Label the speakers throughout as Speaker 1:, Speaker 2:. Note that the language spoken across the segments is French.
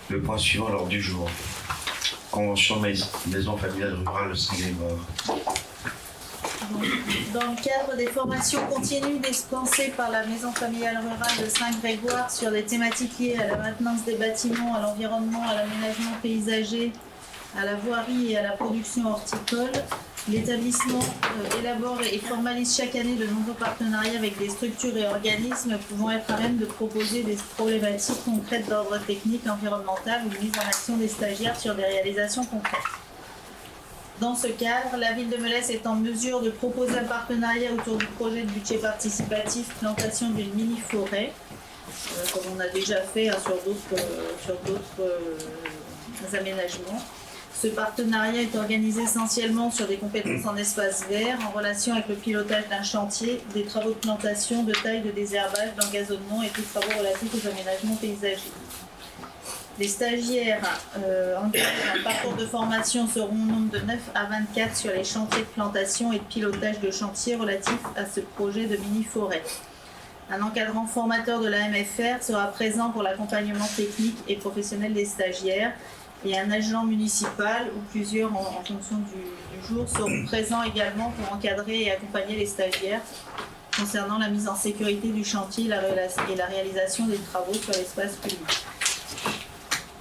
Speaker 1: Le point suivant lors du jour. Convention maison familiale rurale de Saint-Grégoire.
Speaker 2: Dans le cadre des formations continues dispensées par la maison familiale rurale de Saint-Grégoire sur les thématiques liées à la maintenance des bâtiments, à l'environnement, à l'aménagement paysager, à la voirie et à la production horticole, l'établissement élabore et formalise chaque année de nombreux partenariats avec des structures et organismes pouvant être à même de proposer des problématiques concrètes d'ordre technique, environnemental ou de mise en action des stagiaires sur des réalisations concrètes. Dans ce cadre, la ville de Melesse est en mesure de proposer un partenariat autour du projet de budget participatif plantation d'une mini-forêt, comme on a déjà fait sur d'autres aménagements. Ce partenariat est organisé essentiellement sur des compétences en espace vert, en relation avec le pilotage d'un chantier, des travaux de plantation, de taille, de désherbage, d'engazonnement et des travaux relatifs aux aménagements paysagers. Les stagiaires engagés dans le parcours de formation seront au nombre de 9 à 24 sur les chantiers de plantation et de pilotage de chantier relatifs à ce projet de mini-forêt. Un encadrant formateur de la MFR sera présent pour l'accompagnement technique et professionnel des stagiaires et un agent municipal ou plusieurs en fonction du jour seront présents également pour encadrer et accompagner les stagiaires concernant la mise en sécurité du chantier et la réalisation des travaux sur l'espace public.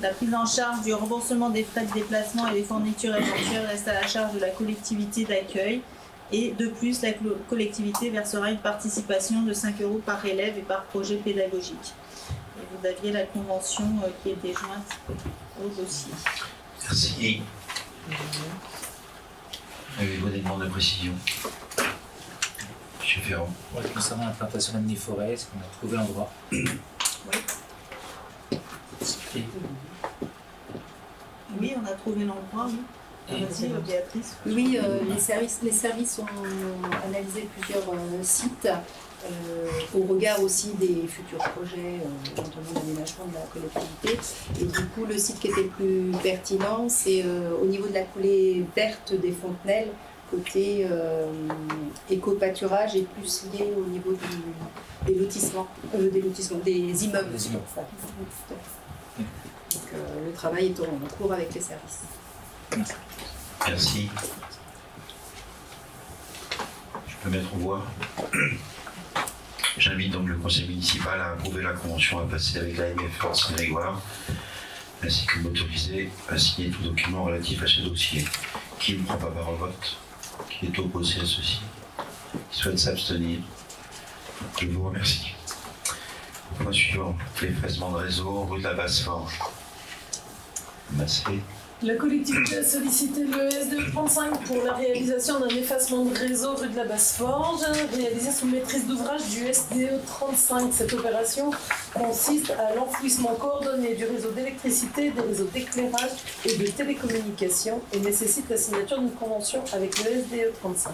Speaker 2: La prise en charge du remboursement des frais de déplacement et des fournitures éventuelles reste à la charge de la collectivité d'accueil et de plus, la collectivité versera une participation de 5 € par élève et par projet pédagogique. Et vous aviez la convention qui était jointe au dossier.
Speaker 1: Merci. Avez-vous des demandes de précision? Monsieur Ferrand.
Speaker 3: Ouais, concernant la plantation de la mini-forêt, est-ce qu'on a trouvé l'endroit?
Speaker 2: Oui. Oui, on a trouvé l'endroit, oui. Vas-y, Béatrice.
Speaker 4: Oui, les services ont analysé plusieurs sites au regard aussi des futurs projets, éventuellement d'aménagement de la collectivité. Et du coup, le site qui était le plus pertinent, c'est au niveau de la coulée verte des Fontenelles, côté éco-pâturage et plus lié au niveau des lotissements, des immeubles.
Speaker 3: Des immeubles.
Speaker 4: Donc, le travail est en cours avec les services.
Speaker 1: Merci. Je peux mettre aux voix. J'invite donc le conseil municipal à approuver la convention à passer avec la MFR de Saint-Grégoire, ainsi que m'autoriser à signer tout document relatif à ce dossier. Qui ne prend pas part au vote? Qui est opposé à ceci? Qui souhaite s'abstenir? Je vous remercie. Point suivant, l'effacement de réseau, rue de la Basse-Forge. Massé.
Speaker 5: La collectivité a sollicité le SDE 35 pour la réalisation d'un effacement de réseau rue de la Basse-Forge, réalisé sous maîtrise d'ouvrage du SDE 35. Cette opération consiste à l'enfouissement coordonné du réseau d'électricité, des réseaux d'éclairage et de télécommunications et nécessite la signature d'une convention avec le SDE 35.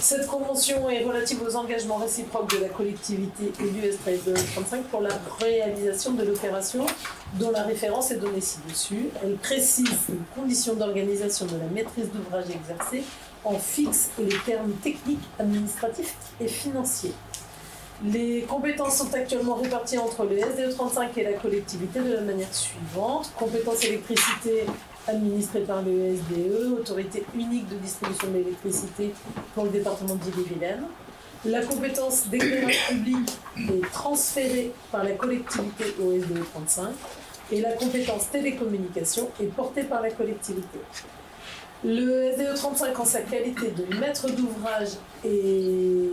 Speaker 5: Cette convention est relative aux engagements réciproques de la collectivité et du SDE 35 pour la réalisation de l'opération dont la référence est donnée ci-dessus. Elle précise les conditions d'organisation de la maîtrise d'ouvrage exercée en fixe et les termes techniques, administratifs et financiers. Les compétences sont actuellement réparties entre le SDE 35 et la collectivité de la manière suivante. Compétences électricité administrée par le SDE, autorité unique de distribution de l'électricité pour le département d'Ille-et-Vilaine. La compétence d'éclairage public est transférée par la collectivité au SDE 35 et la compétence télécommunication est portée par la collectivité. Le SDE 35, en sa qualité de maître d'ouvrage et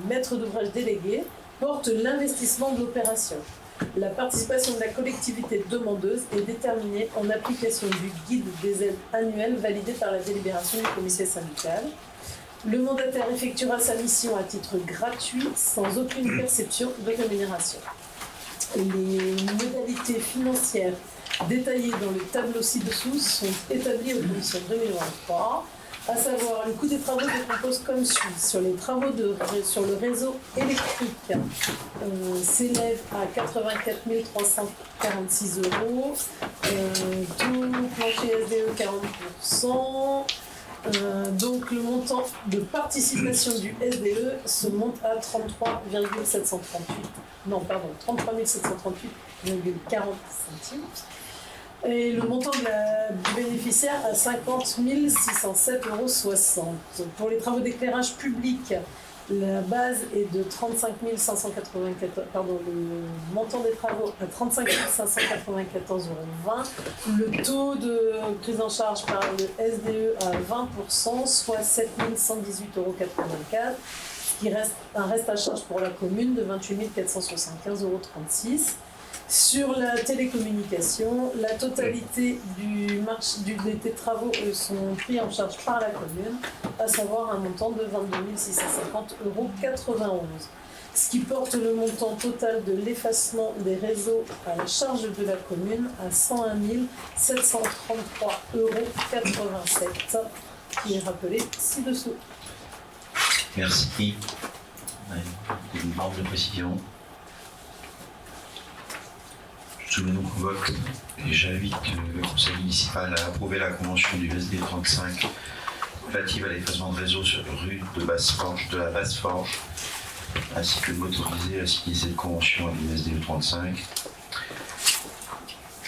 Speaker 5: maître d'ouvrage délégué, porte l'investissement de l'opération. La participation de la collectivité demandeuse est déterminée en application du guide des aides annuelles validé par la délibération du comité syndical. Le mandataire effectuera sa mission à titre gratuit, sans aucune perception de rémunération. Les modalités financières détaillées dans le tableau ci-dessous sont établies aux conditions 2023, à savoir le coût des travaux se compose comme suit. Sur les travaux sur le réseau électrique, s'élève à 84 346 €, tout plancher SDE 40%. Donc le montant de participation du SDE se monte à 33 738,40 centimes. Et le montant du bénéficiaire à 50 607,60 €. Pour les travaux d'éclairage public, la base est de 35 594, pardon, le montant des travaux à 35 594,20 €. Le taux de prise en charge par le SDE à 20%, soit 7 118,84 €, qui reste un reste à charge pour la commune de 28 475,36 €. Sur la télécommunication, la totalité des travaux sont pris en charge par la commune, à savoir un montant de 22 650,91 €. Ce qui porte le montant total de l'effacement des réseaux à la charge de la commune à 101 733,87 €, qui est rappelé ci-dessous.
Speaker 1: Merci. Une demande de précision. Je nous convoque et j'invite le conseil municipal à approuver la convention du SD 35 relative à l'effacement de réseau sur rue de la Basse-Forge, ainsi que de m'autoriser à signer cette convention avec le SDE 35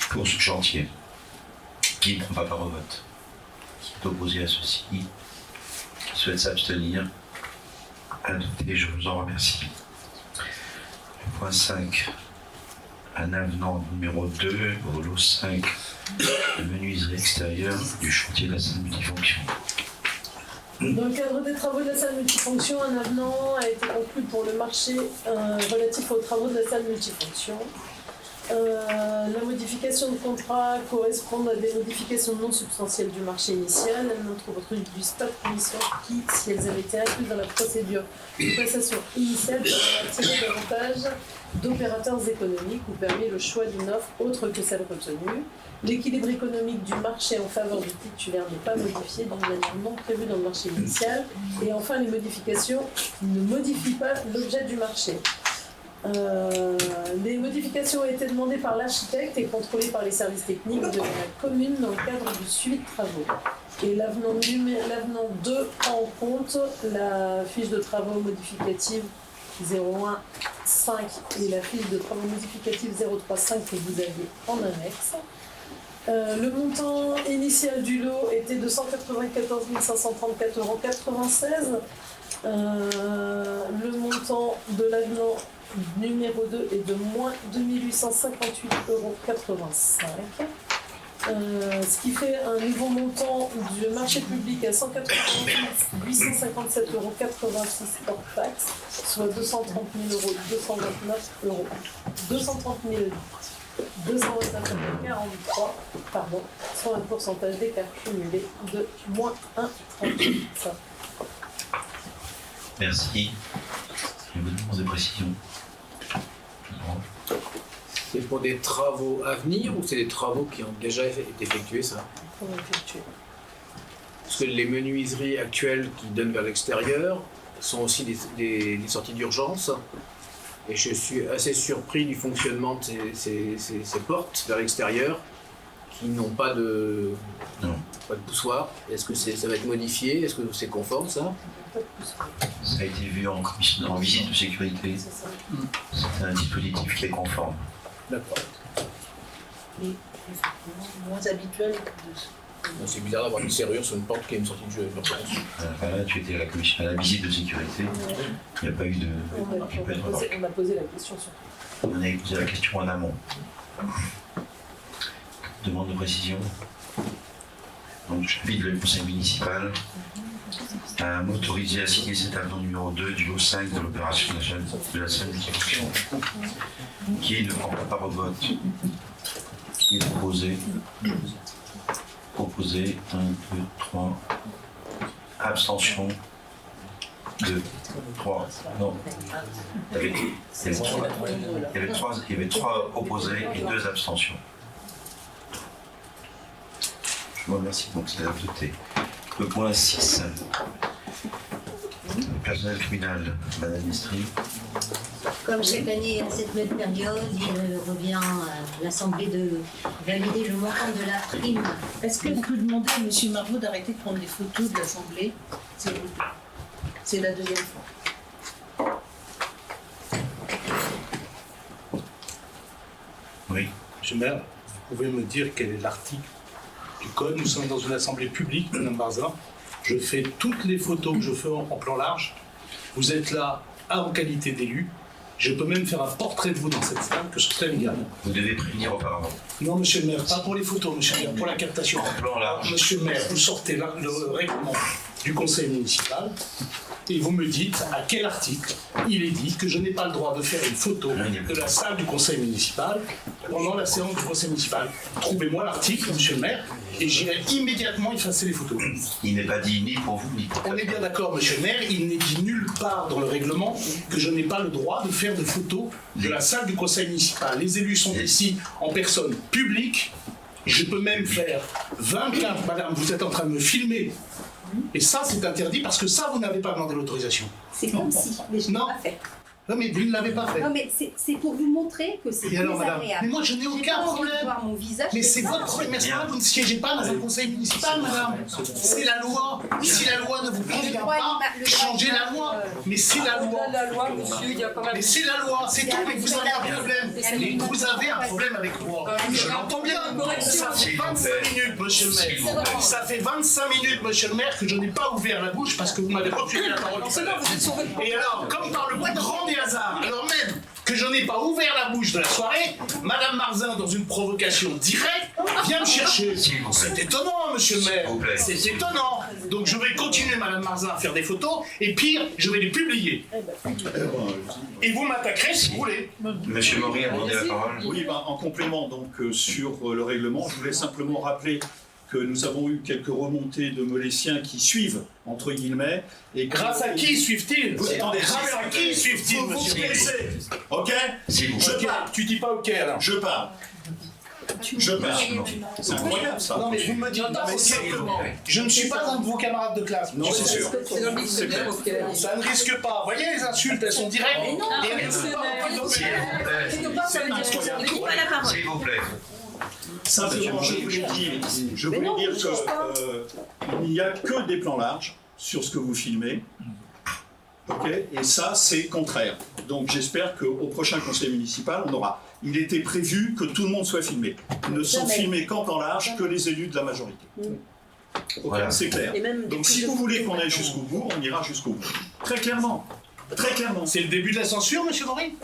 Speaker 1: pour ce chantier. Qui ne prend pas part au vote? Qui est opposé à ceci? Qui souhaite s'abstenir? Adopté, je vous en remercie. Le point 5. Un avenant numéro 2 au lot 5 de menuiserie extérieure du chantier de la salle multifonction.
Speaker 5: Dans le cadre des travaux de la salle multifonction, un avenant a été conclu pour le marché relatif aux travaux de la salle multifonction. La modification de contrat correspond à des modifications non substantielles du marché initial. Elles n'introduisent pas de conditions qui, si elles avaient été incluses dans la procédure de passation initiale, auraient attiré davantage d'opérateurs économiques ou permis le choix d'une offre autre que celle retenue. L'équilibre économique du marché en faveur du titulaire n'est pas modifié d'une manière non prévue dans le marché initial. Et enfin, les modifications ne modifient pas l'objet du marché. Les modifications ont été demandées par l'architecte et contrôlées par les services techniques de la commune dans le cadre du suivi de travaux. Et l'avenant 2 prend en compte la fiche de travaux modificative 01.5 et la fiche de travaux modificative 0.3.5 que vous avez en annexe. Le montant initial du lot était de 194 534,96 €. Le montant de l'avenant numéro 2 est de moins 2 858,85 €. Ce qui fait un nouveau montant du marché public à 188 857,86 € hors taxe, soit 230 229 €. 230 229,43 €, pardon, soit un pourcentage d'écart cumulé de moins 1,38 €.
Speaker 1: Merci. Je vous demande des précisions.
Speaker 6: C'est pour des travaux à venir ou c'est des travaux qui ont déjà été effectués, ça?
Speaker 5: Pour effectuer.
Speaker 6: Parce que les menuiseries actuelles qui donnent vers l'extérieur sont aussi des sorties d'urgence. Et je suis assez surpris du fonctionnement de ces portes vers l'extérieur qui n'ont pas de poussoir. Est-ce que ça va être modifié? Est-ce que c'est conforme, ça?
Speaker 1: Ça a été vu en visite de sécurité.
Speaker 5: C'est ça.
Speaker 1: C'est un dispositif qui est conforme.
Speaker 6: D'accord.
Speaker 2: Et effectivement, moins habituel
Speaker 6: C'est bizarre d'avoir une serrure sur une porte qui est une sortie de d'urgence.
Speaker 1: Là, tu étais à la visite de sécurité. Il n'y a pas eu de.
Speaker 5: On a posé la question sur.
Speaker 1: On avait posé la question en amont. Demande de précision. Donc, j'invite le conseil municipal à m'autoriser à signer cet avenant numéro 2 du lot 5 de l'opération de la salle multifonction. Qui ne prend pas part au vote? Qui est opposé? Opposé. 1, 2, 3. Abstention. 2, 3. Non. Il y avait 3 opposés et 2 abstentions. Je vous remercie, donc c'est adopté. Le point 6. Le personnel criminel, Madame Mestri.
Speaker 7: Comme chaque année à cette même période, il revient à l'Assemblée de valider le montant de la prime.
Speaker 2: Est-ce qu'on peut demander à M. Marvaux d'arrêter de prendre des photos de l'Assemblée? C'est la deuxième fois.
Speaker 1: Oui.
Speaker 8: Monsieur le maire, Vous pouvez me dire quel est l'article du code? Nous sommes dans une assemblée publique, Madame Barzin. Je fais toutes les photos que je fais en plan large. Vous êtes là en qualité d'élu. Je peux même faire un portrait de vous dans cette salle, que ce serait légal.
Speaker 1: Vous devez prévenir auparavant.
Speaker 8: Non, monsieur le maire, pas pour les photos, monsieur le maire, pour la captation.
Speaker 1: En plan large.
Speaker 8: Monsieur le maire, vous sortez là le règlement du conseil municipal et vous me dites à quel article il est dit que je n'ai pas le droit de faire une photo de la salle du conseil municipal pendant la séance du conseil municipal. Trouvez-moi l'article, monsieur le maire, et j'irai immédiatement effacer les photos.
Speaker 1: Il n'est pas dit ni pour vous ni pour
Speaker 8: On est bien d'accord, monsieur le maire, il n'est dit nulle part dans le règlement que je n'ai pas le droit de faire de photos de la salle du conseil municipal. Les élus sont ici en personne publique. Je peux même faire 24, madame, vous êtes en train de me filmer. Et ça, c'est interdit parce que ça, vous n'avez pas demandé l'autorisation.
Speaker 4: C'est comme si, mais je ne l'ai
Speaker 8: Non.
Speaker 4: pas fait.
Speaker 8: Non, mais vous ne l'avez pas fait.
Speaker 4: Non, mais c'est pour vous montrer que c'est
Speaker 8: Et alors, madame?
Speaker 4: désagréable.
Speaker 8: Mais moi, je n'ai
Speaker 4: J'ai
Speaker 8: aucun
Speaker 4: pas envie de
Speaker 8: problème.
Speaker 4: voir mon visage.
Speaker 8: Mais c'est
Speaker 4: ça.
Speaker 8: votre problème. Mais c'est pas, vous ne siégez pas dans un conseil municipal, madame. C'est la loi. Si la loi ne vous convient pas, changez la loi. Mais c'est la loi.
Speaker 5: La loi, monsieur, il y a quand même.
Speaker 8: Mais c'est la loi, c'est tout, mais vous avez un problème. Mais vous avez un problème avec moi. Je l'entends bien. Ça fait 25 minutes, monsieur le maire. Ça fait 25 minutes, monsieur le maire, que je n'ai pas ouvert la bouche parce que vous m'avez refusé la parole. Et alors, comme par le plus grand des hasards, alors même que je n'ai pas ouvert la bouche de la soirée, Madame Barzin, dans une provocation directe, vient me chercher. C'est étonnant, monsieur le maire. C'est étonnant. Donc je vais continuer, Madame Barzin, à faire des photos, et pire, je vais les publier. Et vous m'attaquerez si vous voulez.
Speaker 1: Monsieur Maury a demandé la parole.
Speaker 9: Oui, en complément donc sur le règlement, je voulais simplement rappeler que nous avons eu quelques remontées de Molésiens qui suivent, entre guillemets. Et
Speaker 8: Grâce à qui suivent-ils?
Speaker 9: Attendez,
Speaker 8: Grâce à qui suivent-ils,
Speaker 9: vous
Speaker 8: monsieur?
Speaker 9: Ok?
Speaker 1: Je
Speaker 8: parle. Tu dis pas ok alors?
Speaker 9: Je parle. Je parle. C'est incroyable ça.
Speaker 8: Non mais vous me dites je ne suis pas un de vos camarades de classe.
Speaker 9: Non, c'est sûr.
Speaker 5: C'est clair.
Speaker 8: Ça ne risque pas. Vous voyez, les insultes, elles sont directes.
Speaker 5: Mais non,
Speaker 8: et elles ne sont pas
Speaker 1: S'il vous plaît.
Speaker 9: Simplement, je voulais dire qu'il n'y a que des plans larges sur ce que vous filmez. Ok, et ça, c'est contraire. Donc j'espère qu'au prochain conseil municipal, on aura. Il était prévu que tout le monde soit filmé. Ils ne sont filmés qu'en plan large que les élus de la majorité. Ok,
Speaker 1: Voilà.
Speaker 9: c'est clair. Donc si vous voulez qu'on aille jusqu'au bout, on ira jusqu'au bout. Très clairement. Très clairement.
Speaker 8: C'est le début de la censure, monsieur Maury?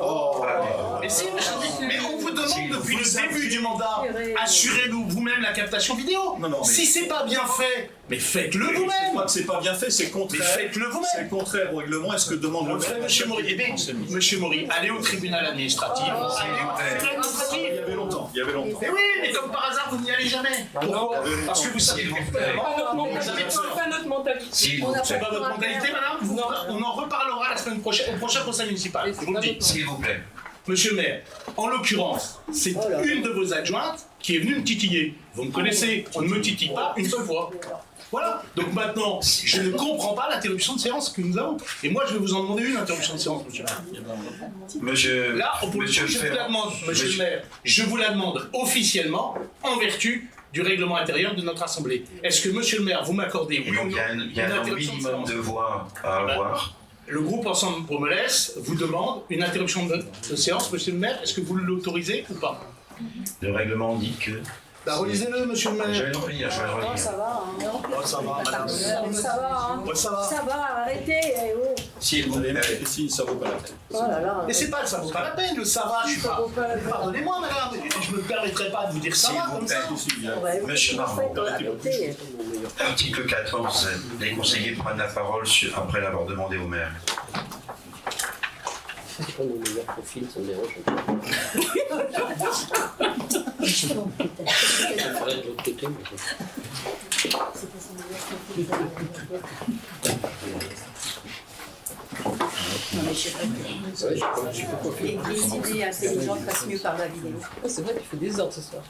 Speaker 8: Mais si, monsieur Maury. Mais on vous demande depuis le début du mandat, assurez-vous vous-même la captation vidéo.
Speaker 9: Non, mais-
Speaker 8: Si c'est pas bien fait, mais faites-le
Speaker 9: C'est
Speaker 8: vous-même.
Speaker 9: pas que c'est pas bien fait, c'est
Speaker 8: Mais
Speaker 9: contraire.
Speaker 8: faites-le vous-même.
Speaker 9: C'est contraire au règlement. Est-ce que demande
Speaker 8: On
Speaker 9: le
Speaker 8: le fait, monsieur Maury. Eh bien, monsieur Maury, allez au tribunal administratif. Allez au tribunal administratif.
Speaker 9: Il y avait longtemps. Il y avait longtemps.
Speaker 8: Mais oui, mais comme par hasard, vous n'y allez jamais. Pourquoi? Parce que vous savez
Speaker 1: S'il vous plaît.
Speaker 8: pertinemment que vous avez
Speaker 5: C'est
Speaker 8: peur.
Speaker 5: pas notre mentalité.
Speaker 1: S'il vous
Speaker 8: C'est
Speaker 1: plaît.
Speaker 8: pas votre mentalité, madame? On en reparlera la semaine prochaine, au prochain conseil municipal. Je vous le dis.
Speaker 1: S'il vous plaît.
Speaker 8: Monsieur le maire, en l'occurrence, c'est une de vos adjointes qui est venue me titiller. Vous me connaissez, on ne me titille pas une seule fois. Voilà. Donc maintenant, je ne comprends pas l'interruption de séance que nous avons. Et moi, je vais vous en demander une interruption de séance, monsieur le maire.
Speaker 1: Monsieur.
Speaker 8: Là, pour le coup, je vous la demande, monsieur le maire, je vous la demande officiellement en vertu du règlement intérieur de notre assemblée. Est-ce que, monsieur le maire, vous m'accordez,
Speaker 1: Et
Speaker 8: oui ou
Speaker 1: donc
Speaker 8: non,
Speaker 1: il y a un
Speaker 8: interruption de
Speaker 1: minimum
Speaker 8: séance?
Speaker 1: de voix à avoir.
Speaker 8: Le groupe Ensemble pour Molès vous demande une interruption de séance, monsieur le maire. Est-ce que vous l'autorisez ou pas?
Speaker 1: Le règlement dit que.
Speaker 8: Bah, relisez-le, monsieur le
Speaker 1: Je
Speaker 8: maire.
Speaker 1: vais le relire, je vais le relire.
Speaker 4: Ça va, hein.
Speaker 8: Oh, ça va, madame.
Speaker 5: Ça va, hein.
Speaker 8: Oh, ça va.
Speaker 4: Ça va, arrêtez. Oh.
Speaker 1: S'il vous
Speaker 9: Allez,
Speaker 1: plaît.
Speaker 9: ici, ça vaut pas la peine.
Speaker 4: Oh là là.
Speaker 8: Mais c'est pas, ça vaut pas la peine, le ça va, je suis pas. Pardonnez-moi, madame, je me permettrai pas de vous dire ça
Speaker 1: S'il
Speaker 8: va
Speaker 1: vous
Speaker 8: comme
Speaker 1: plaît.
Speaker 8: ça.
Speaker 1: Monsieur Marmot. Article 14. Les conseillers prennent la parole après l'avoir demandé au maire.
Speaker 4: Non, mais je sais pas. Les idées intelligentes passent mieux par la vidéo.
Speaker 5: C'est vrai, tu fais des ordres ce soir.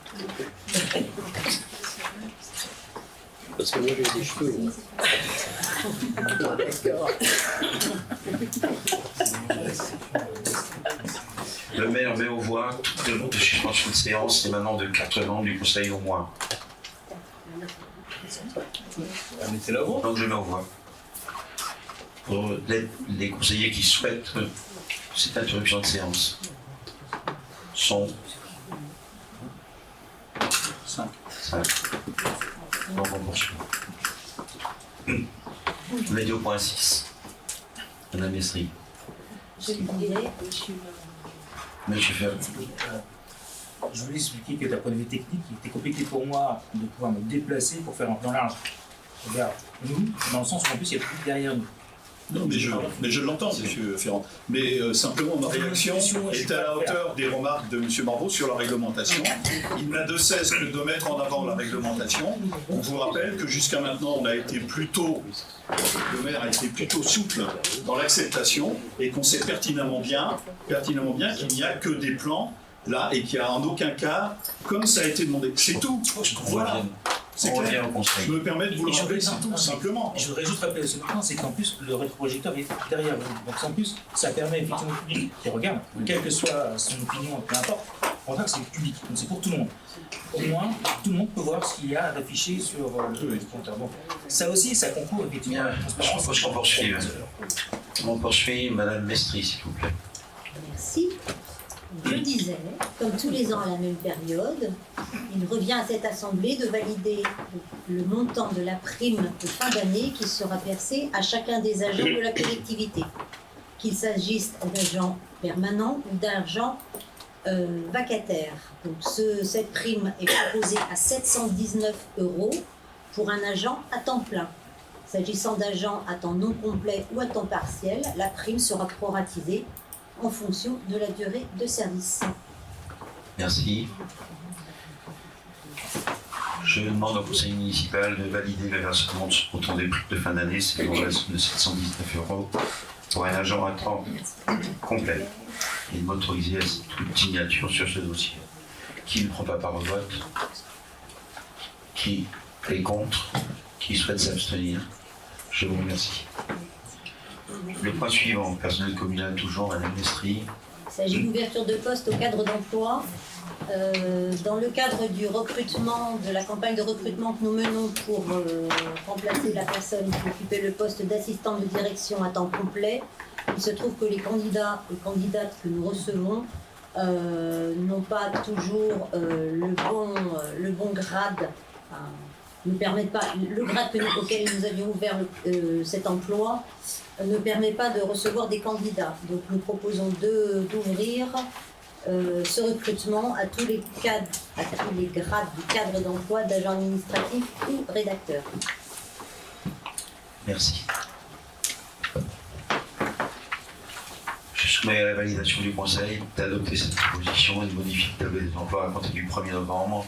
Speaker 10: Parce que moi j'ai des cheveux.
Speaker 1: Le maire met aux voix toute demande de suspension de séance et maintenant de 4 membres du conseil au moins.
Speaker 8: Mettez la voix.
Speaker 1: Donc je mets aux voix. Pour les conseillers qui souhaitent cette interruption de séance sont
Speaker 9: 5.
Speaker 1: 5. Donc on poursuit. On est dit au point 6. Madame Mestri. Monsieur Ferrand.
Speaker 3: Je voulais expliquer que d'un point de vue technique, il était compliqué pour moi de pouvoir me déplacer pour faire un plan large vers nous, dans le sens où en plus il y a plus derrière nous.
Speaker 9: Non, mais je l'entends, M. Ferrand. Mais simplement, ma réaction est à la hauteur des remarques de M. Marvaux sur la réglementation. Il n'a de cesse que de mettre en avant la réglementation. On vous rappelle que jusqu'à maintenant, on a été plutôt, le maire a été plutôt souple dans l'acceptation et qu'on sait pertinemment bien qu'il n'y a que des plans là et qu'il n'y a en aucun cas, comme ça a été demandé. C'est tout. Voilà. C'est clair. Je me permets de vous le rappeler, c'est tout, simplement.
Speaker 3: Je voudrais juste rappeler ce point, c'est qu'en plus, le rétroprojecteur est derrière vous. Donc en plus, ça permet effectivement au public qui regarde, quelle que soit son opinion, peu importe, on voit que c'est public, donc c'est pour tout le monde. Au moins, tout le monde peut voir ce qu'il y a d'affiché sur le compteur. Donc ça aussi, ça concourt effectivement à la transparence.
Speaker 1: Je poursuis. On poursuit, Madame Mestri, s'il vous plaît.
Speaker 7: Merci. Je disais, comme tous les ans à la même période, il revient à cette Assemblée de valider le montant de la prime de fin d'année qui sera versée à chacun des agents de la collectivité, qu'il s'agisse d'agents permanents ou d'agents vacataires. Donc cette prime est proposée à 719 € pour un agent à temps plein. S'agissant d'agents à temps non complet ou à temps partiel, la prime sera proratisée en fonction de la durée de service.
Speaker 1: Merci. Je demande au conseil municipal de valider le versement du montant des primes de fin d'année, c'est le reste de 719 € pour un agent à temps complet et de m'autoriser à toute signature sur ce dossier. Qui ne prend pas part au vote? Qui est contre? Qui souhaite s'abstenir? Je vous remercie. Le point suivant, personnel communal toujours, Madame Mestri.
Speaker 7: Il s'agit d'ouverture de poste au cadre d'emploi. Dans le cadre du recrutement, de la campagne de recrutement que nous menons pour remplacer la personne qui occupait le poste d'assistant de direction à temps complet, il se trouve que les candidats et candidates que nous recevons n'ont pas toujours le bon grade, ne permettent pas, le grade auquel nous avions ouvert cet emploi ne permet pas de recevoir des candidats. Donc nous proposons d'ouvrir ce recrutement à tous les grades du cadre d'emploi d'agents administratifs ou rédacteurs.
Speaker 1: Merci. Je soumets à la validation du Conseil d'adopter cette proposition et de modifier le tableau des emplois à compter du 1er novembre.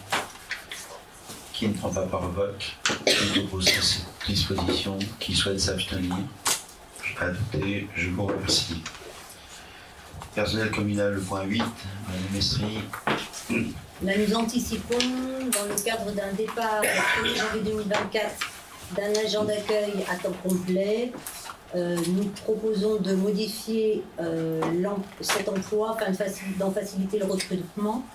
Speaker 1: Qui ne prend pas part au vote? Qui oppose à cette disposition? Qui souhaite s'abstenir? Adopté, je vous remercie. Personnel communal, le point 8, Madame Mestri.
Speaker 7: Là, nous anticipons, dans le cadre d'un départ au 1er janvier 2024 d'un agent d'accueil à temps complet, nous proposons de modifier cet emploi afin d'en faciliter le recrutement.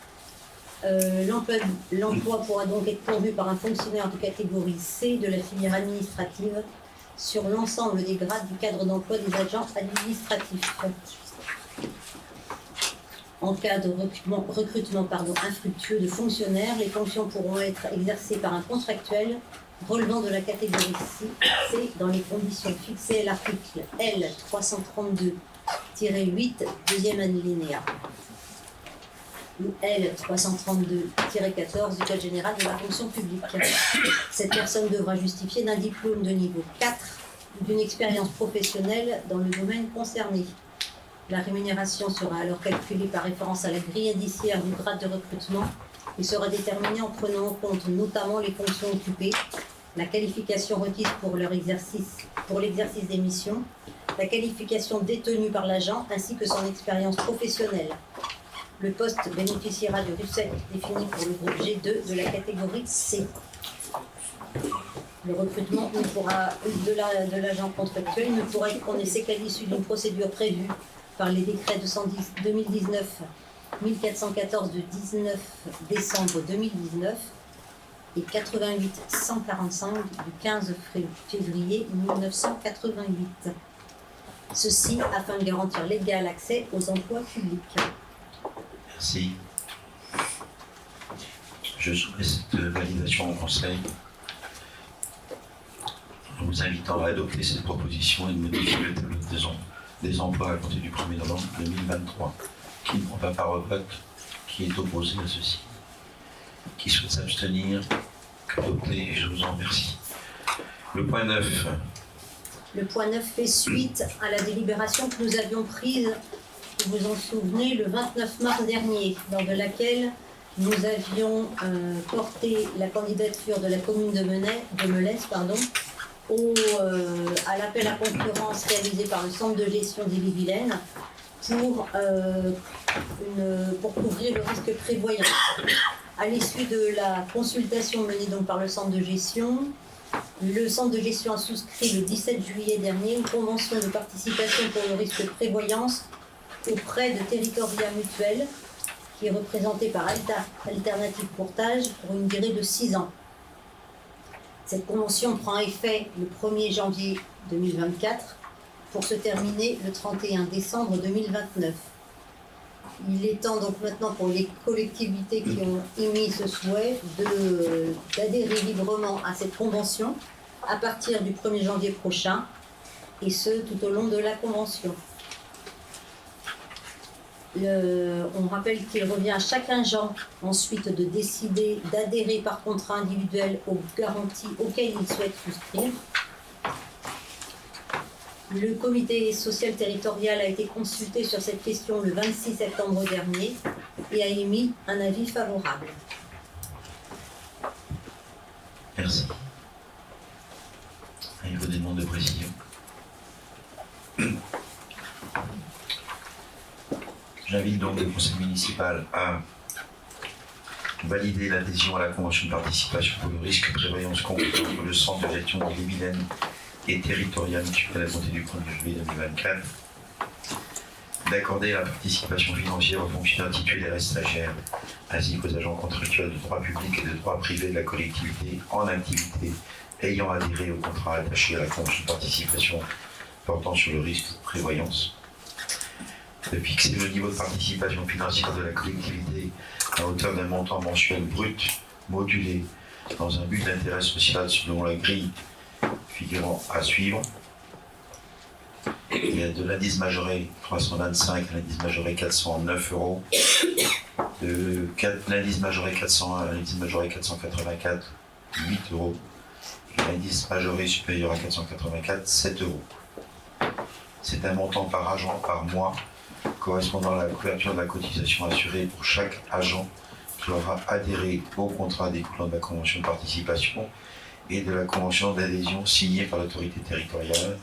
Speaker 7: L'emploi pourra donc être pourvu par un fonctionnaire de catégorie C de la filière administrative sur l'ensemble des grades du cadre d'emploi des agents administratifs. En cas de recrutement infructueux de fonctionnaires, les fonctions pourront être exercées par un contractuel relevant de la catégorie C dans les conditions fixées à l'article L332-8, deuxième alinéa, ou L332-14 du Code général de la fonction publique. Cette personne devra justifier d'un diplôme de niveau 4 ou d'une expérience professionnelle dans le domaine concerné. La rémunération sera alors calculée par référence à la grille indiciaire du grade de recrutement et sera déterminée en prenant en compte notamment les fonctions occupées, la qualification requise pour l'exercice des missions, la qualification détenue par l'agent ainsi que son expérience professionnelle. Le poste bénéficiera du RUSEC défini pour le groupe G2 de la catégorie C. Le recrutement de l'agent contractuel ne pourra être connu qu'à l'issue d'une procédure prévue par les décrets 2019-1414 du 19 décembre 2019 et 88-145 du 15 février 1988. Ceci afin de garantir l'égal accès aux emplois publics.
Speaker 1: Merci. Je soumets cette validation au Conseil en vous invitant à adopter cette proposition et de modifier le tableau des emplois à compter du 1er novembre 2023. Qui ne prend pas part au vote? Qui est opposé à ceci? Qui souhaite s'abstenir? Adopté, et je vous en remercie. Le point 9.
Speaker 7: Le point 9 fait suite à la délibération que nous avions prise, vous vous en souvenez, le 29 mars dernier, lors de laquelle nous avions porté la candidature de la commune de Melesse à l'appel à concurrence réalisé par le centre de gestion d'Ille-et-Vilaine pour couvrir le risque prévoyance. À l'issue de la consultation menée donc par le centre de gestion, le centre de gestion a souscrit le 17 juillet dernier une convention de participation pour le risque prévoyance auprès de Territoria Mutuelle, qui est représentée par Alternative Courtage pour une durée de 6 ans. Cette convention prend effet le 1er janvier 2024 pour se terminer le 31 décembre 2029. Il est temps donc maintenant pour les collectivités qui ont émis ce souhait d'adhérer librement à cette convention à partir du 1er janvier prochain, et ce tout au long de la convention. On rappelle qu'il revient à chaque agent ensuite de décider d'adhérer par contrat individuel aux garanties auxquelles il souhaite souscrire. Le comité social territorial a été consulté sur cette question le 26 septembre dernier et a émis un avis favorable.
Speaker 1: Merci. Il faut des demandes de précision. J'invite donc le conseil municipal à valider l'adhésion à la convention de participation pour le risque prévoyance compte entre le centre de gestion d'Ille-et-Vilaine et Territoria Mutuelle à compter du 1er juillet 2024, d'accorder la participation financière aux fonctionnaires titulaires et stagiaires, ainsi qu'aux agents contractuels de droit public et de droit privé de la collectivité en activité ayant adhéré au contrat attaché à la convention de participation portant sur le risque de prévoyance, de fixer le niveau de participation financière de la collectivité à hauteur d'un montant mensuel brut modulé dans un but d'intérêt social selon la grille figurant à suivre. Il y a de l'indice majoré 325 à l'indice majoré 409 €, de l'indice majoré 401 à l'indice majoré 484, 8 €, et l'indice majoré supérieur à 484, 7 €. C'est un montant par agent par mois correspondant à la couverture de la cotisation assurée pour chaque agent qui aura adhéré au contrat découlant de la convention de participation et de la convention d'adhésion signée par l'autorité territoriale,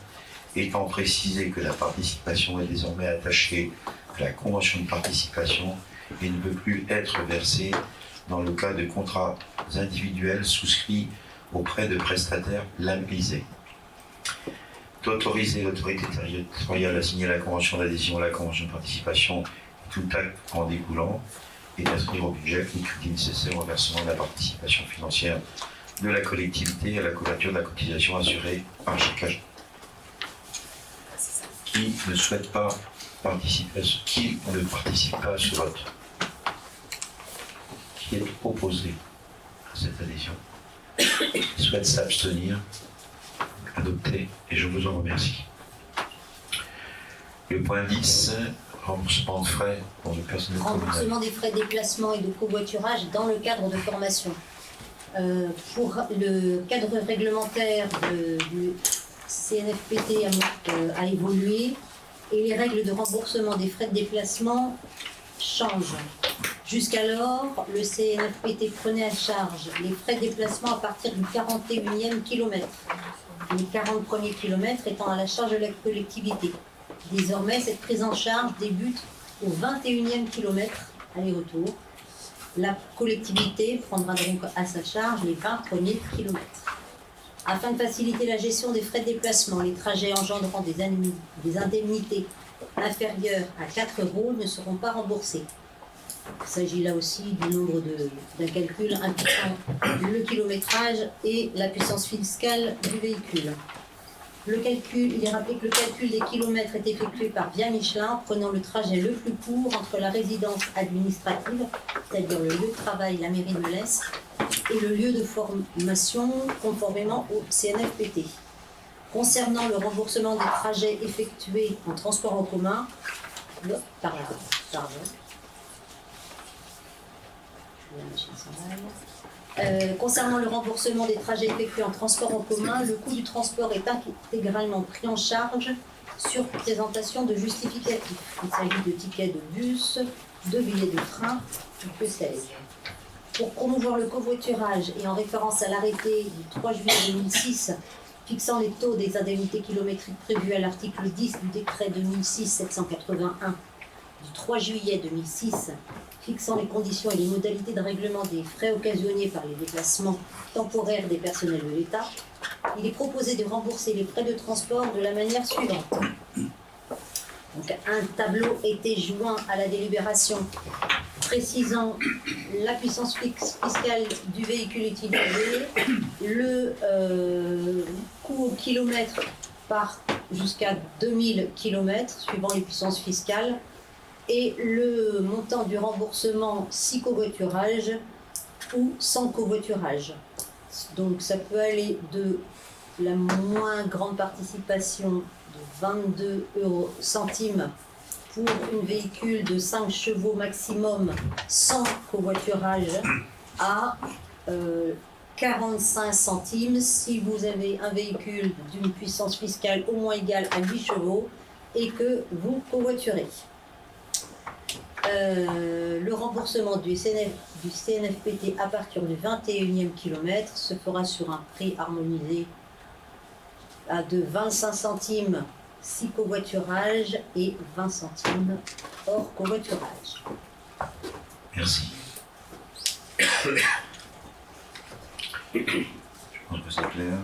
Speaker 1: étant précisé que la participation est désormais attachée à la convention de participation et ne peut plus être versée dans le cas de contrats individuels souscrits auprès de prestataires labellisés. D'autoriser l'autorité territoriale à signer la convention d'adhésion à la convention de participation et tout acte en découlant, et d'inscrire au budget les crédits nécessaires au versement de la participation financière de la collectivité à la couverture de la cotisation assurée par chaque agent. Qui ne souhaite pas participer à ce vote? Qui est opposé à cette adhésion? Qui souhaite s'abstenir? Adopté, et je vous en remercie. Le point 10, remboursement de frais pour le personnel communal.
Speaker 7: Remboursement des frais de déplacement et de covoiturage dans le cadre de formation. Pour le cadre réglementaire du CNFPT a évolué et les règles de remboursement des frais de déplacement changent. Jusqu'alors, le CNFPT prenait à charge les frais de déplacement à partir du 41e kilomètre, les 40 premiers kilomètres étant à la charge de la collectivité. Désormais, cette prise en charge débute au 21e kilomètre aller-retour. La collectivité prendra donc à sa charge les 20 premiers kilomètres. Afin de faciliter la gestion des frais de déplacement, les trajets engendrant des indemnités inférieures à 4 € ne seront pas remboursés. Il s'agit là aussi du nombre d'un calcul impliquant le kilométrage et la puissance fiscale du véhicule. Il est rappelé que le calcul des kilomètres est effectué par Via Michelin, prenant le trajet le plus court entre la résidence administrative, c'est-à-dire le lieu de travail, la mairie de l'Est, et le lieu de formation, conformément au CNFPT. Concernant le remboursement des trajets effectués en transport en commun, concernant le remboursement des trajets effectués en transport en commun, le coût du transport est intégralement pris en charge sur présentation de justificatifs. Il s'agit de tickets de bus, de billets de train, que sais-je. Pour promouvoir le covoiturage et en référence à l'arrêté du 3 juillet 2006 fixant les taux des indemnités kilométriques prévus à l'article 10 du décret 2006-781 du 3 juillet 2006 fixant les conditions et les modalités de règlement des frais occasionnés par les déplacements temporaires des personnels de l'État, il est proposé de rembourser les frais de transport de la manière suivante. Donc, un tableau était joint à la délibération précisant la puissance fiscale du véhicule utilisé, le coût au kilomètre par jusqu'à 2000 km suivant les puissances fiscales et le montant du remboursement si covoiturage ou sans covoiturage. Donc ça peut aller de la moins grande participation de 22 centimes pour un véhicule de 5 chevaux maximum sans covoiturage à 45 centimes si vous avez un véhicule d'une puissance fiscale au moins égale à 8 chevaux et que vous covoiturez. Le remboursement du CNFPT à partir du 21e kilomètre se fera sur un prix harmonisé à de 25 centimes si covoiturage et 20 centimes hors covoiturage.
Speaker 1: Merci. Je pense que c'est clair.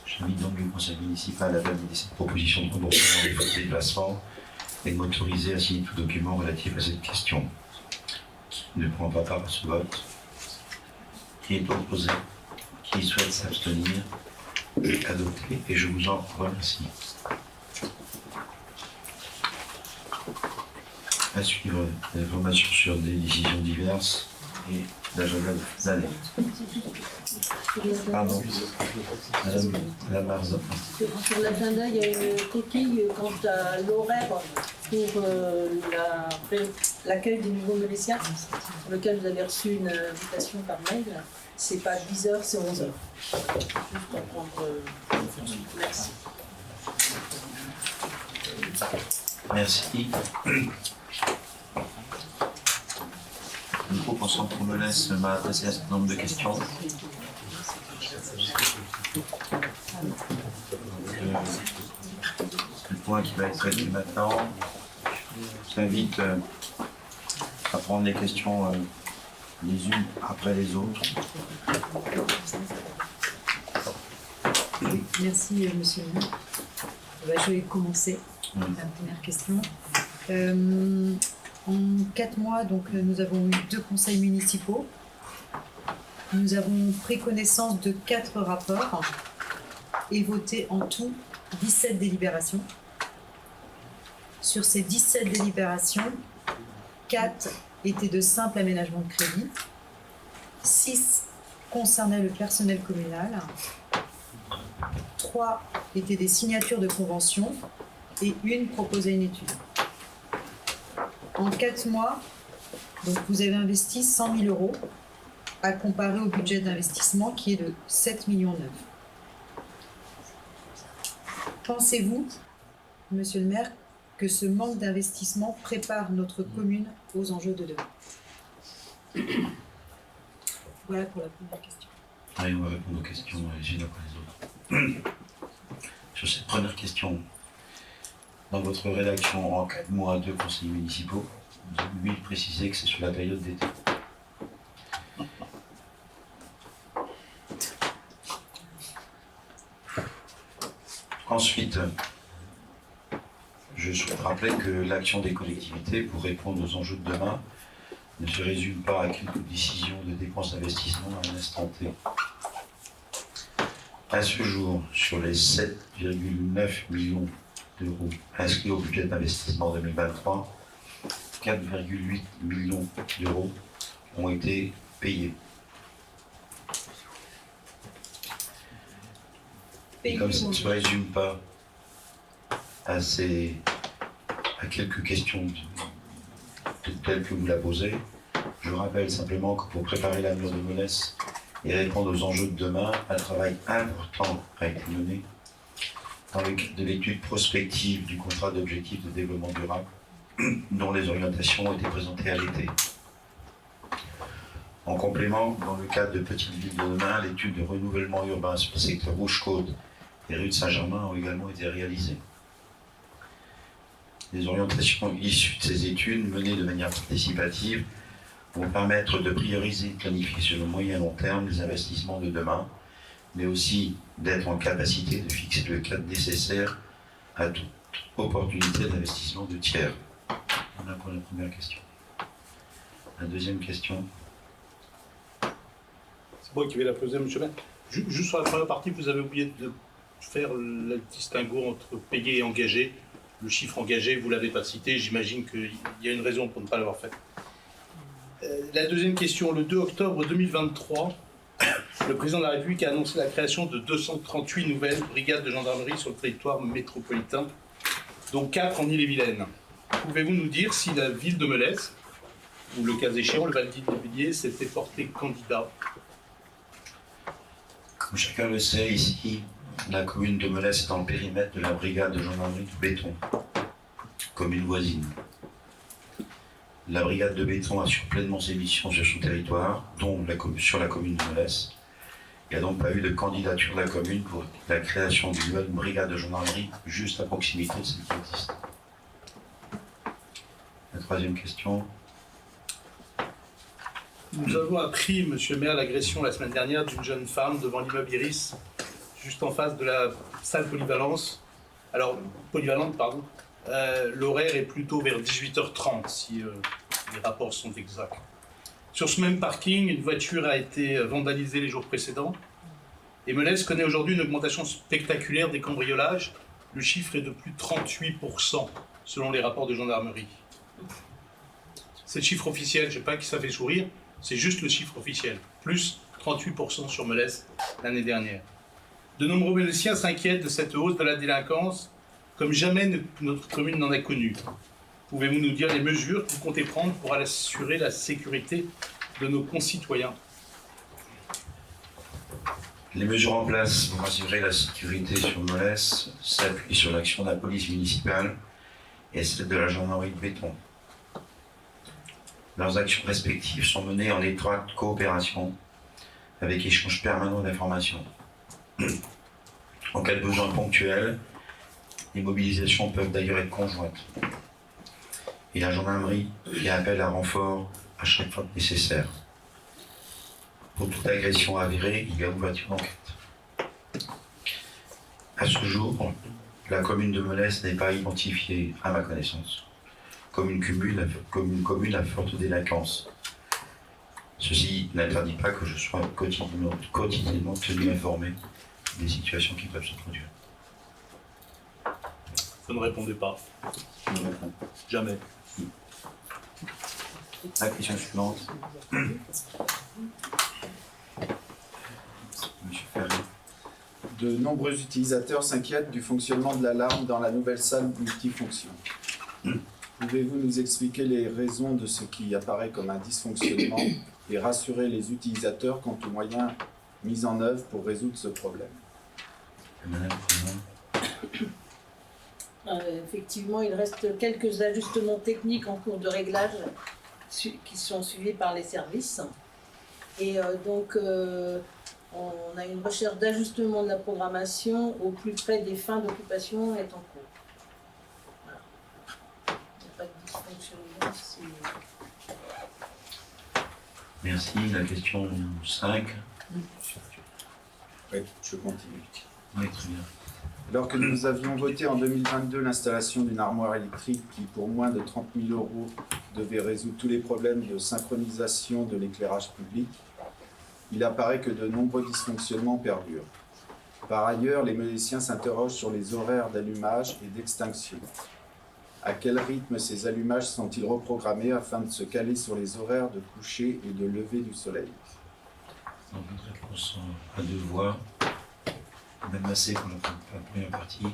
Speaker 1: J'invite donc le conseil municipal à valider cette proposition de remboursement des frais de déplacement et de m'autoriser à signer tout document relatif à cette question. Qui ne prend pas part à ce vote? Qui est opposé? Qui souhaite s'abstenir? Adopté, et je vous en remercie. À suivre l'information sur des décisions diverses et l'agenda d'année. Pardon. Madame Marza.
Speaker 11: Sur l'agenda, il y a une coquille quant à l'horaire pour l'accueil des nouveaux Novétiens, pour lequel vous avez reçu une invitation par mail. C'est pas 10h, c'est 11h. Juste pour prendre merci.
Speaker 1: Merci. Du coup, pensant qu'on me laisse m'adresser à un certain nombre de questions. Le point qui va être traité maintenant, je t'invite à prendre les questions les unes après les autres.
Speaker 12: Merci, monsieur le maire. Je vais commencer la première question. En 4 mois, donc, nous avons eu 2 conseils municipaux. Nous avons pris connaissance de 4 rapports et voté en tout 17 délibérations. Sur ces 17 délibérations, 4 étaient de simple aménagement de crédit, 6 concernaient le personnel communal, 3 étaient des signatures de convention et 1 proposait une étude. En 4 mois, donc vous avez investi 100 000 € à comparer au budget d'investissement qui est de 7,9 millions. Pensez-vous, monsieur le maire, que ce manque d'investissement prépare notre commune aux enjeux de demain? Voilà pour la première question.
Speaker 1: Allez, on va répondre aux questions les unes après les autres. Sur cette première question, dans votre rédaction en 4 mois, 2 conseillers municipaux, vous avez oublié de préciser que c'est sur la période d'été. Ensuite, je souhaite rappeler que l'action des collectivités pour répondre aux enjeux de demain ne se résume pas à quelques décisions de dépenses d'investissement à un instant T. À ce jour, sur les 7,9 millions d'euros inscrits au budget d'investissement 2023, 4,8 millions d'euros ont été payés. Et comme ça ne se résume pas à quelques questions telles que vous la posez, je rappelle simplement que pour préparer l'avenir de Monesse et répondre aux enjeux de demain, un travail important a été mené dans le cadre de l'étude prospective du contrat d'objectifs de développement durable, dont les orientations ont été présentées à l'été. En complément, dans le cadre de Petite Ville de demain, l'étude de renouvellement urbain sur le secteur Rouge-Côte et rue de Saint-Germain ont également été réalisées. Les orientations issues de ces études, menées de manière participative, vont permettre de prioriser et de planifier sur le moyen et long terme les investissements de demain, mais aussi d'être en capacité de fixer le cadre nécessaire à toute opportunité d'investissement de tiers. Voilà pour la première question. La deuxième question.
Speaker 13: C'est moi qui vais la poser, M. le maire. Juste sur la première partie, vous avez oublié de faire le distinguo entre payé et engagé. Le chiffre engagé, vous ne l'avez pas cité, j'imagine qu'il y a une raison pour ne pas l'avoir fait. La deuxième question, le 2 octobre 2023, le président de la République a annoncé la création de 238 nouvelles brigades de gendarmerie sur le territoire métropolitain, dont 4 en Ille-et-Vilaine. Pouvez-vous nous dire si la ville de Melesse, ou le cas échéant, le Val-d'Ille-et-Villiers, s'était porté candidat?
Speaker 1: Comme chacun le sait ici, la commune de Melesse est dans le périmètre de la brigade de gendarmerie de Béton, commune voisine. La brigade de Béton assure pleinement ses missions sur son territoire, dont sur la commune de Melesse. Il n'y a donc pas eu de candidature de la commune pour la création d'une nouvelle brigade de gendarmerie juste à proximité de celle qui existe. La troisième question.
Speaker 13: Nous avons appris, Monsieur le maire, l'agression la semaine dernière d'une jeune femme devant l'immeuble Iris, juste en face de la salle polyvalente. L'horaire est plutôt vers 18h30, si les rapports sont exacts. Sur ce même parking, une voiture a été vandalisée les jours précédents. Et Melesse connaît aujourd'hui une augmentation spectaculaire des cambriolages. Le chiffre est de plus de 38%, selon les rapports de gendarmerie. C'est le chiffre officiel, je ne sais pas qui ça fait sourire, c'est juste le chiffre officiel. Plus 38% sur Melesse l'année dernière. De nombreux Mélessiens s'inquiètent de cette hausse de la délinquance, comme jamais notre commune n'en a connu. Pouvez-vous nous dire les mesures que vous comptez prendre pour assurer la sécurité de nos concitoyens?
Speaker 1: Les mesures en place pour assurer la sécurité sur Melesse s'appuient sur l'action de la police municipale et celle de la gendarmerie de Béton. Leurs actions respectives sont menées en étroite coopération avec échange permanent d'informations. En cas de besoin ponctuel, les mobilisations peuvent d'ailleurs être conjointes. Et la gendarmerie fait appel à renfort à chaque fois nécessaire. Pour toute agression avérée, il y a ouverture d'enquête. À ce jour, la commune de Melesse n'est pas identifiée, à ma connaissance, comme une commune à forte délinquance. Ceci n'interdit pas que je sois quotidiennement tenu informé des situations qui peuvent se produire.
Speaker 13: Vous ne répondez pas. Jamais.
Speaker 1: La question suivante. Monsieur Ferré.
Speaker 14: De nombreux utilisateurs s'inquiètent du fonctionnement de l'alarme dans la nouvelle salle multifonction. Pouvez-vous nous expliquer les raisons de ce qui apparaît comme un dysfonctionnement et rassurer les utilisateurs quant aux moyens mis en œuvre pour résoudre ce problème?
Speaker 1: Madame la Présidente.
Speaker 11: Effectivement, il reste quelques ajustements techniques en cours de réglage qui sont suivis par les services. Et donc, on a une recherche d'ajustement de la programmation au plus près des fins d'occupation est en cours. Voilà. Il n'y a pas de dysfonctionnement.
Speaker 1: Merci. La question 5.
Speaker 14: Oui, je continue.
Speaker 1: Oui, très bien.
Speaker 14: Alors que nous avions voté en 2022 l'installation d'une armoire électrique qui, pour moins de 30 000 €, devait résoudre tous les problèmes de synchronisation de l'éclairage public, il apparaît que de nombreux dysfonctionnements perdurent. Par ailleurs, les Molésiens s'interrogent sur les horaires d'allumage et d'extinction. À quel rythme ces allumages sont-ils reprogrammés afin de se caler sur les horaires de coucher et de lever du soleil?
Speaker 1: Donc une réponse à 2 voix. Même assez pour la première partie.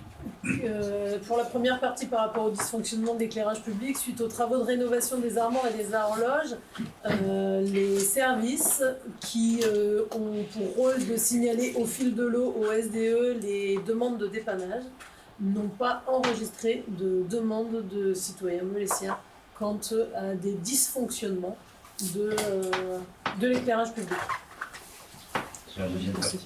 Speaker 5: Pour la première partie, par rapport au dysfonctionnement de l'éclairage public, suite aux travaux de rénovation des armoires et des horloges, les services qui ont pour rôle de signaler au fil de l'eau au SDE les demandes de dépannage n'ont pas enregistré de demande de citoyens molésiens quant à des dysfonctionnements de l'éclairage public.
Speaker 1: Sur la deuxième partie.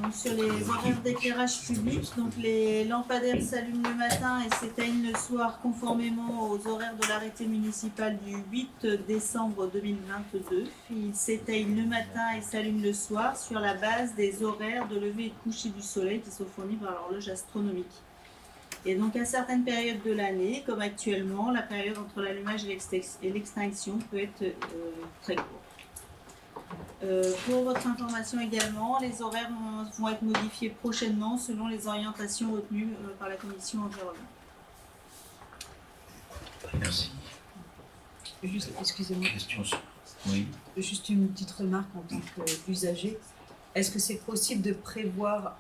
Speaker 2: Donc, sur les horaires d'éclairage public, donc les lampadaires s'allument le matin et s'éteignent le soir conformément aux horaires de l'arrêté municipal du 8 décembre 2022. Ils s'éteignent le matin et s'allument le soir sur la base des horaires de lever et de coucher du soleil qui sont fournis par l'horloge astronomique. Et donc à certaines périodes de l'année, comme actuellement, la période entre l'allumage et l'extinction peut être très courte. Pour votre information également, les horaires vont être modifiés prochainement selon les orientations retenues par la commission environnement.
Speaker 1: Merci.
Speaker 12: Juste, excusez-moi.
Speaker 1: Question. Oui.
Speaker 12: Juste une petite remarque en tant qu'usager. Est-ce que c'est possible de prévoir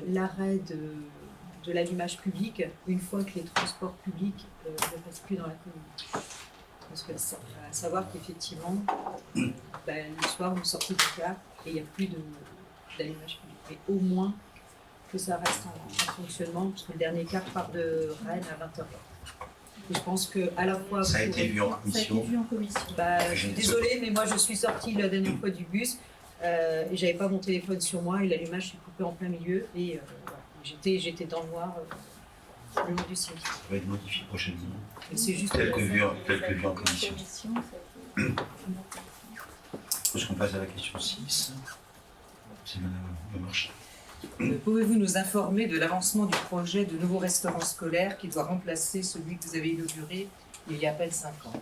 Speaker 12: l'arrêt de l'allumage public une fois que les transports publics ne passent plus dans la commune? Parce que à savoir qu'effectivement, le soir, vous sortez du car et il n'y a plus d'allumage public. Mais au moins que ça reste en fonctionnement, parce que le dernier car part de Rennes à 20h. Et je pense qu'à la fois...
Speaker 1: Ça a été vu en commission.
Speaker 2: Ça a été vu en commission.
Speaker 12: Je suis désolée, mais moi je suis sortie la dernière fois du bus et j'avais pas mon téléphone sur moi et l'allumage s'est coupé en plein milieu et j'étais dans le noir. Le long du ciel.
Speaker 1: Ça va être modifié prochainement.
Speaker 12: C'est juste
Speaker 1: tel que vu en commission. Est-ce qu'on passe à la question 6? C'est Madame Lemarchand.
Speaker 15: Pouvez-vous nous informer de l'avancement du projet de nouveau restaurant scolaire qui doit remplacer celui que vous avez inauguré il y a à peine 5 ans?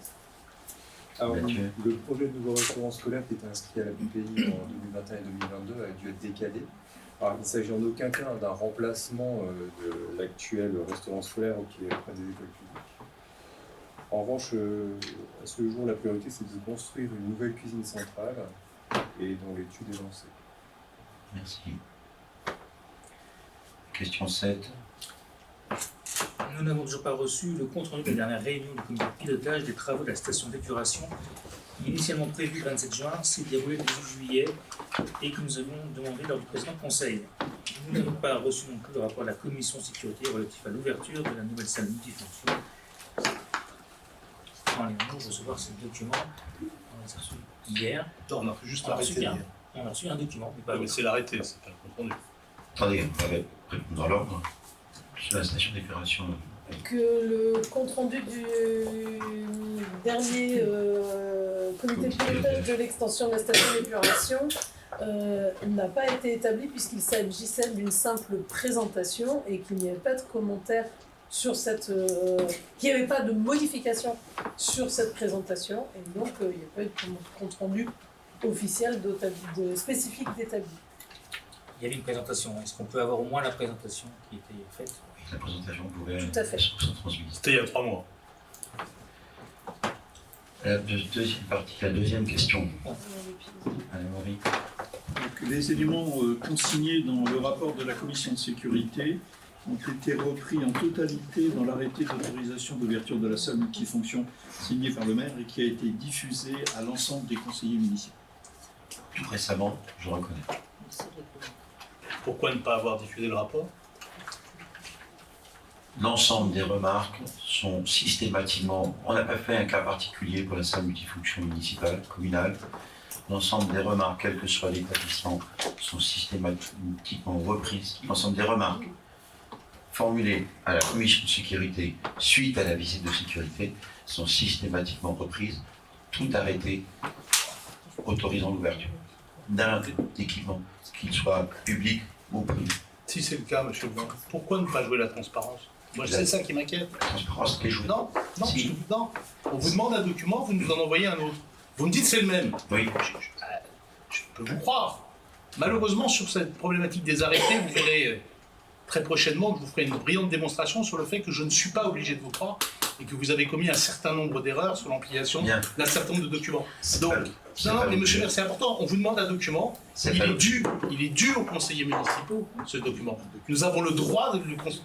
Speaker 16: Alors, le projet de nouveau restaurant scolaire qui était inscrit à la BPI en 2021 et 2022 a dû être décalé. Alors, il ne s'agit en aucun cas d'un remplacement de l'actuel restaurant scolaire qui est près des écoles publiques. En revanche, à ce jour, la priorité c'est de construire une nouvelle cuisine centrale et dont l'étude est lancée.
Speaker 1: Merci. Question 7.
Speaker 3: Nous n'avons toujours pas reçu le compte rendu de la dernière réunion du comité de pilotage des travaux de la station d'épuration, initialement prévu le 27 juin, s'est déroulé le 18 juillet et que nous avons demandé lors du précédent conseil. Nous n'avons pas reçu non plus le rapport de la commission sécurité relatif à l'ouverture de la nouvelle salle multifonction. Allons-nous recevoir ce document? On l'a reçu hier.
Speaker 13: Non, on a juste l'arrêté.
Speaker 3: On a reçu un document.
Speaker 13: Mais c'est l'arrêté, c'est pas le compte rendu.
Speaker 1: Attendez, on va répondre dans l'ordre. Sur la station d'épuration.
Speaker 5: Que le compte-rendu du dernier comité de pilotage de l'extension de la station d'épuration n'a pas été établi puisqu'il s'agissait d'une simple présentation et qu'il n'y avait pas de commentaire sur cette... qu'il n'y avait pas de modification sur cette présentation et donc il n'y a pas eu de compte-rendu officiel spécifique d'établi.
Speaker 3: Il y avait une présentation. Est-ce qu'on peut avoir au moins la présentation qui était faite?
Speaker 1: La présentation pouvait
Speaker 5: Tout à fait.
Speaker 13: C'était il y a 3 mois.
Speaker 1: La deuxième partie, la deuxième question. Anne-Marie.
Speaker 9: Les éléments consignés dans le rapport de la commission de sécurité ont été repris en totalité dans l'arrêté d'autorisation d'ouverture de la salle multifonction signé par le maire et qui a été diffusé à l'ensemble des conseillers municipaux.
Speaker 1: Tout récemment, je reconnais.
Speaker 13: Pourquoi ne pas avoir diffusé le rapport?
Speaker 1: L'ensemble des remarques sont systématiquement... On n'a pas fait un cas particulier pour la salle multifonction municipale, communale. L'ensemble des remarques, quel que soit l'établissement, sont systématiquement reprises. L'ensemble des remarques formulées à la commission de sécurité suite à la visite de sécurité sont systématiquement reprises. Tout arrêté autorisant l'ouverture d'un équipement, qu'il soit public ou privé.
Speaker 13: Si c'est le cas, M. Blanc, pourquoi ne pas jouer la transparence? Moi, c'est ça qui m'inquiète.
Speaker 1: La transparence qui est jouée.
Speaker 13: Non,
Speaker 1: si.
Speaker 13: non. On vous demande un document, vous nous en envoyez un autre. Vous me dites c'est le même.
Speaker 1: Oui.
Speaker 13: Je peux vous croire. Malheureusement, sur cette problématique des arrêtés, vous verrez très prochainement que je vous ferai une brillante démonstration sur le fait que je ne suis pas obligé de vous croire et que vous avez commis un certain nombre d'erreurs sur l'ampliation d'un certain nombre de documents. Donc, non, mais monsieur le maire, c'est important, on vous demande un document, il est dû aux conseillers municipaux, ce document. Nous avons le droit de le consulter.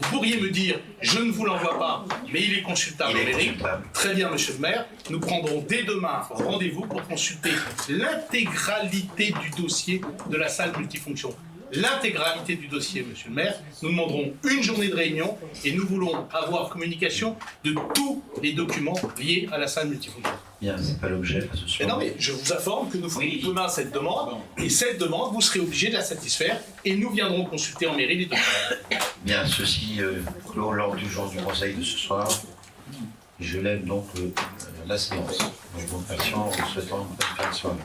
Speaker 13: Vous pourriez me dire, je ne vous l'envoie pas, mais il est consultable en mairie. Très bien, monsieur le maire, nous prendrons dès demain rendez-vous pour consulter l'intégralité du dossier de la salle multifonction. L'intégralité du dossier, monsieur le maire. Nous demanderons une journée de réunion et nous voulons avoir communication de tous les documents liés à la salle multifonction.
Speaker 1: Bien, c'est pas l'objet ce soir.
Speaker 13: Mais non, mais je vous informe que nous ferons demain cette demande, et cette demande, vous serez obligé de la satisfaire, et nous viendrons consulter en mairie les documents.
Speaker 1: Bien, ceci clôt l'ordre du jour du conseil de ce soir. Je lève donc la séance. Donc, bon patient, en vous souhaitant une bonne fin de soirée.